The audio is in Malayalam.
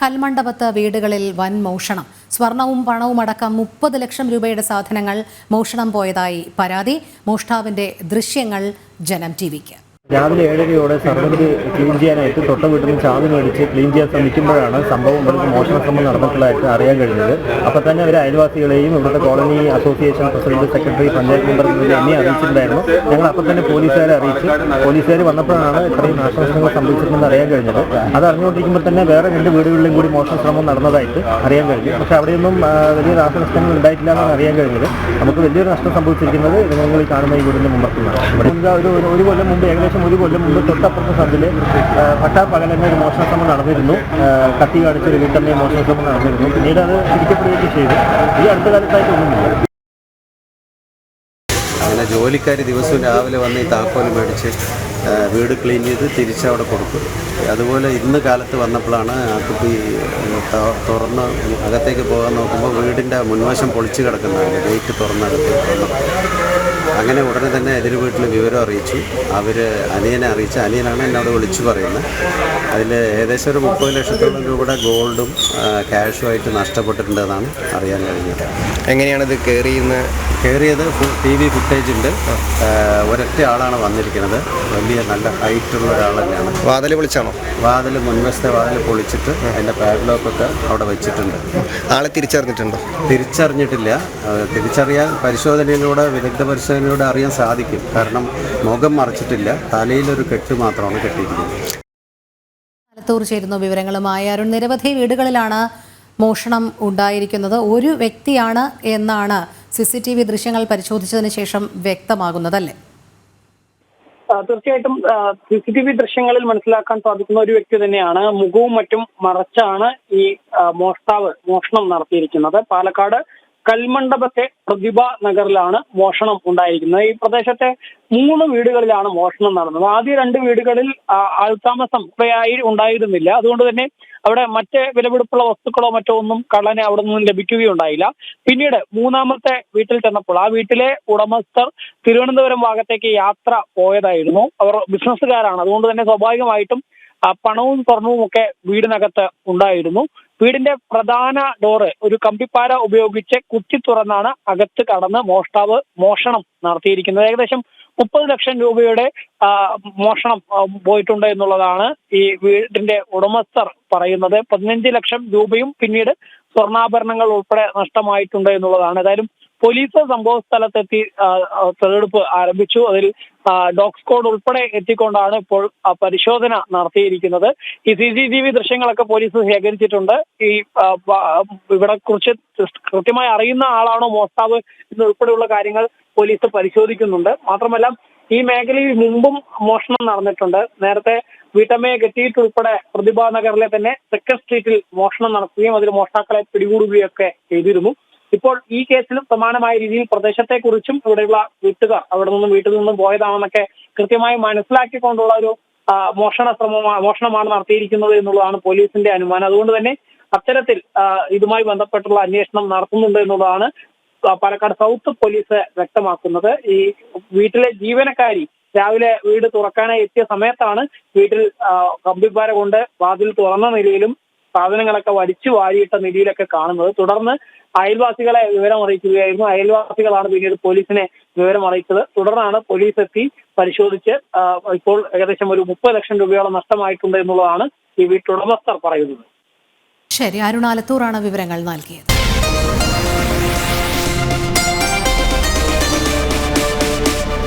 കൽമണ്ഡപത്ത് വീടുകളിൽ വൻ മോഷണം. സ്വർണവും പണവും അടക്കം 30 ലക്ഷം രൂപയുടെ സാധനങ്ങൾ മോഷണം പോയതായി പരാതി. മോഷ്ടാവിന്റെ ദൃശ്യങ്ങൾ ജനം ടിവിക്ക്. രാവിലെ 7:30 സർവന്റ് ക്ലീൻ ചെയ്യാനായിട്ട് തൊട്ട വീട്ടിൽ നിന്ന് ചാവി മേടിച്ച് ക്ലീൻ ചെയ്യാൻ ശ്രമിക്കുമ്പോഴാണ് സംഭവം ഇവർക്ക് മോഷണ ശ്രമം നടന്നിട്ടുള്ളതായിട്ട് അറിയാൻ കഴിഞ്ഞത്. അപ്പോൾ തന്നെ അവർ അയൽവാസികളെയും ഇവിടുത്തെ colony association president, secretary, panchayat member എന്നെ അറിയിച്ചിട്ടുണ്ടായിരുന്നു. ഞങ്ങൾ അപ്പോൾ തന്നെ പോലീസുകാരെ അറിയിച്ചു. പോലീസുകാർ വന്നപ്പോഴാണ് ഇത്രയും നാശനഷ്ടങ്ങൾ സംഭവിച്ചിട്ടുണ്ടെന്ന് അറിയാൻ കഴിഞ്ഞത്. അത് അറിഞ്ഞുകൊണ്ടിരിക്കുമ്പോൾ തന്നെ വേറെ 2 വീടുകളിലും കൂടി മോഷണ ശ്രമം നടന്നതായിട്ട് അറിയാൻ കഴിഞ്ഞു. പക്ഷേ അവിടെയൊന്നും വലിയ നാശനഷ്ടങ്ങൾ ഉണ്ടായിട്ടില്ല എന്നാണ് അറിയാൻ കഴിഞ്ഞത്. നമുക്ക് വലിയൊരു നഷ്ടം സംഭവിച്ചിരിക്കുന്നത് നിങ്ങൾ ഈ കാണുന്ന ഈ വീടിൻ്റെ മുമ്പത്തുനിന്നാണ്. ഇവിടെ ഒരു കൊല്ലം മുമ്പ്, ഏകദേശം 1 കൊല്ലം മുമ്പ് തൊട്ടപ്പുറത്തെ സന്ധിൽ പട്ടാപ്പകൽ ഒരു മോഷണ ശ്രമം നടന്നിരുന്നു. കത്തി കാണിച്ചൊരു വീട്ടമ്മയെ മോഷണ ശ്രമം നടന്നിരുന്നു. പിന്നീട് അത് പിടിക്കപ്പെടുകയൊക്കെ ചെയ്തു. ഈ അടുത്ത കാലത്തായിട്ടൊന്നുമില്ല. അങ്ങനെ ജോലിക്കാർ ദിവസവും രാവിലെ വന്ന് ഈ താക്കോൽ മേടിച്ച് വീട് ക്ലീൻ ചെയ്ത് തിരിച്ചവിടെ കൊടുക്കും. അതുപോലെ ഇന്ന് കാലത്ത് വന്നപ്പോഴാണ് ആ കുപ്പി തുറന്ന് അകത്തേക്ക് പോകാൻ നോക്കുമ്പോൾ വീടിൻ്റെ മുൻവശം പൊളിച്ച് കിടക്കുന്നതാണ്. ഗേറ്റ് തുറന്നകത്ത് അങ്ങനെ ഉടനെ തന്നെ എതിർ വീട്ടിൽ വിവരം അറിയിച്ചു. അവർ അനിയനെ അറിയിച്ചു. അനിയനാണ് എന്നോട് വിളിച്ചു പറയുന്നത്. അതിൽ ഏകദേശം ഒരു 30 ലക്ഷത്തോളം രൂപയുടെ ഗോൾഡും ക്യാഷുമായിട്ട് നഷ്ടപ്പെട്ടിട്ടുണ്ടെന്നാണ് അറിയാൻ കഴിഞ്ഞത്. എങ്ങനെയാണിത് കയറിയത് TV ഫുട്ടേജ് ഉണ്ട്. ഒരൊറ്റ ആളാണ് വന്നിരിക്കുന്നത്. വലിയ നല്ല ഹൈറ്റുള്ള ഒരാൾ തന്നെയാണ്. വാതിൽ പൊളിച്ചാണോ? വാതിൽ മുൻവശത്തെ വാതിൽ പൊളിച്ചിട്ട് അതിൻ്റെ പാഡ്ലോക്കൊക്കെ അവിടെ വെച്ചിട്ടുണ്ട്. ആളെ തിരിച്ചറിഞ്ഞിട്ടുണ്ടോ? തിരിച്ചറിഞ്ഞിട്ടില്ല. തിരിച്ചറിയാൻ പരിശോധനയിലൂടെ, വിദഗ്ധ പരിശോധനയിലൂടെ അറിയാൻ സാധിക്കും. കാരണം മുഖം മറച്ചിട്ടില്ല, തലയിലൊരു കെട്ട് മാത്രമാണ് കെട്ടിയിരിക്കുന്നത്. ആലത്തൂർ ചേരുന്ന വിവരങ്ങളുമായി അരുൺ. നിരവധി വീടുകളിലാണ് മോഷണം ഉണ്ടായിരിക്കുന്നത്. ഒരു വ്യക്തിയാണ് എന്നാണ് CCTV ദൃശ്യങ്ങൾ പരിശോധിച്ചതിന് ശേഷം വ്യക്തമാകുന്നതല്ലേ? തീർച്ചയായിട്ടും CCTV ദൃശ്യങ്ങളിൽ മനസ്സിലാക്കാൻ സാധിക്കുന്ന ഒരു വ്യക്തി തന്നെയാണ്. മുഖവും മറ്റും മറച്ചാണ് ഈ മോഷ്ടാവ് മോഷണം നടത്തിയിരിക്കുന്നത്. പാലക്കാട് കൽമണ്ഡപത്തെ പ്രതിഭ നഗറിലാണ് മോഷണം ഉണ്ടായിരിക്കുന്നത്. ഈ പ്രദേശത്തെ 3 വീടുകളിലാണ് മോഷണം നടന്നത്. ആദ്യ 2 വീടുകളിൽ ആൾതാമസം ഇത്രയായി ഉണ്ടായിരുന്നില്ല. അതുകൊണ്ട് തന്നെ അവിടെ മറ്റ് വിലപിടിപ്പുള്ള വസ്തുക്കളോ മറ്റോ ഒന്നും കള്ളനെ അവിടെ നിന്നും ലഭിക്കുകയുണ്ടായില്ല. പിന്നീട് 3ാമത്തെ വീട്ടിൽ ചെന്നപ്പോൾ ആ വീട്ടിലെ ഉടമസ്ഥർ തിരുവനന്തപുരം ഭാഗത്തേക്ക് യാത്ര പോയതായിരുന്നു. അവർ ബിസിനസ്സുകാരാണ്. അതുകൊണ്ട് തന്നെ സ്വാഭാവികമായിട്ടും പണവും സ്വർണവും ഒക്കെ വീടിനകത്ത് ഉണ്ടായിരുന്നു. വീടിന്റെ പ്രധാന ഡോറ് ഒരു കമ്പിപ്പാര ഉപയോഗിച്ച് കുത്തി തുറന്നാണ് അകത്ത് കടന്ന് മോഷ്ടാവ് മോഷണം നടത്തിയിരിക്കുന്നത്. ഏകദേശം 30 ലക്ഷം രൂപയുടെ മോഷണം പോയിട്ടുണ്ട് എന്നുള്ളതാണ് ഈ വീടിന്റെ ഉടമസ്ഥർ പറയുന്നത്. 15 ലക്ഷം രൂപയും പിന്നീട് സ്വർണ്ണാഭരണങ്ങൾ ഉൾപ്പെടെ നഷ്ടമായിട്ടുണ്ട് എന്നുള്ളതാണ്. ഏതായാലും പോലീസ് സംഭവ സ്ഥലത്തെത്തി തെളിവെടുപ്പ് ആരംഭിച്ചു. അതിൽ ഡോഗ് സ്ക്വാഡ് ഉൾപ്പെടെ എത്തിക്കൊണ്ടാണ് ഇപ്പോൾ പരിശോധന നടത്തിയിരിക്കുന്നത്. ഈ CCTV ദൃശ്യങ്ങളൊക്കെ പോലീസ് ശേഖരിച്ചിട്ടുണ്ട്. ഈ ഇവിടെ കുറിച്ച് കൃത്യമായി അറിയുന്ന ആളാണോ മോഷ്ടാവ് എന്നുൾപ്പെടെയുള്ള കാര്യങ്ങൾ പോലീസ് പരിശോധിക്കുന്നുണ്ട്. മാത്രമല്ല ഈ മേഖലയിൽ മുമ്പും മോഷണം നടന്നിട്ടുണ്ട്. നേരത്തെ വീട്ടമ്മയെ കെട്ടിയിട്ടുൾപ്പെടെ പ്രതിഭാ നഗറിലെ തന്നെ സെക്കൻഡ് സ്ട്രീറ്റിൽ മോഷണം നടത്തുകയും അതിൽ മോഷ്ടാക്കളെ പിടികൂടുകയൊക്കെ ചെയ്തിരുന്നു. ഇപ്പോൾ ഈ കേസിലും സമാനമായ രീതിയിൽ പ്രദേശത്തെക്കുറിച്ചും ഇവിടെയുള്ള വീട്ടുകാർ വീട്ടിൽ നിന്നും പോയതാണെന്നൊക്കെ കൃത്യമായി മനസ്സിലാക്കിക്കൊണ്ടുള്ള ഒരു മോഷണമാണ് നടത്തിയിരിക്കുന്നത് എന്നുള്ളതാണ് പോലീസിന്റെ അനുമാനം. അതുകൊണ്ട് തന്നെ അത്തരത്തിൽ ഇതുമായി ബന്ധപ്പെട്ടുള്ള അന്വേഷണം നടത്തുന്നുണ്ട് എന്നുള്ളതാണ് പാലക്കാട് സൗത്ത് പോലീസ് വ്യക്തമാക്കുന്നത്. ഈ വീട്ടിലെ ജീവനക്കാരി രാവിലെ വീട് തുറക്കാനായി എത്തിയ സമയത്താണ് വീട്ടിൽ കമ്പിപ്പാര കൊണ്ട് വാതിൽ തുറന്ന നിലയിലും സാധനങ്ങളൊക്കെ വലിച്ചു വാരിയിട്ട നിലയിലൊക്കെ കാണുന്നത്. തുടർന്ന് അയൽവാസികളെ വിവരം അറിയിക്കുകയായിരുന്നു. അയൽവാസികളാണ് പിന്നീട് പോലീസിനെ വിവരം അറിയിച്ചത്. തുടർന്നാണ് പോലീസ് എത്തി പരിശോധിച്ച് ഇപ്പോൾ ഏകദേശം ഒരു 30 ലക്ഷം രൂപയോളം നഷ്ടമായിട്ടുണ്ട് എന്നുള്ളതാണ് ഈ വീട്ടുടമസ്ഥർ പറയുന്നത്. ശരി, അരുൺ ആലത്തൂറാണ് വിവരങ്ങൾ നൽകിയത്.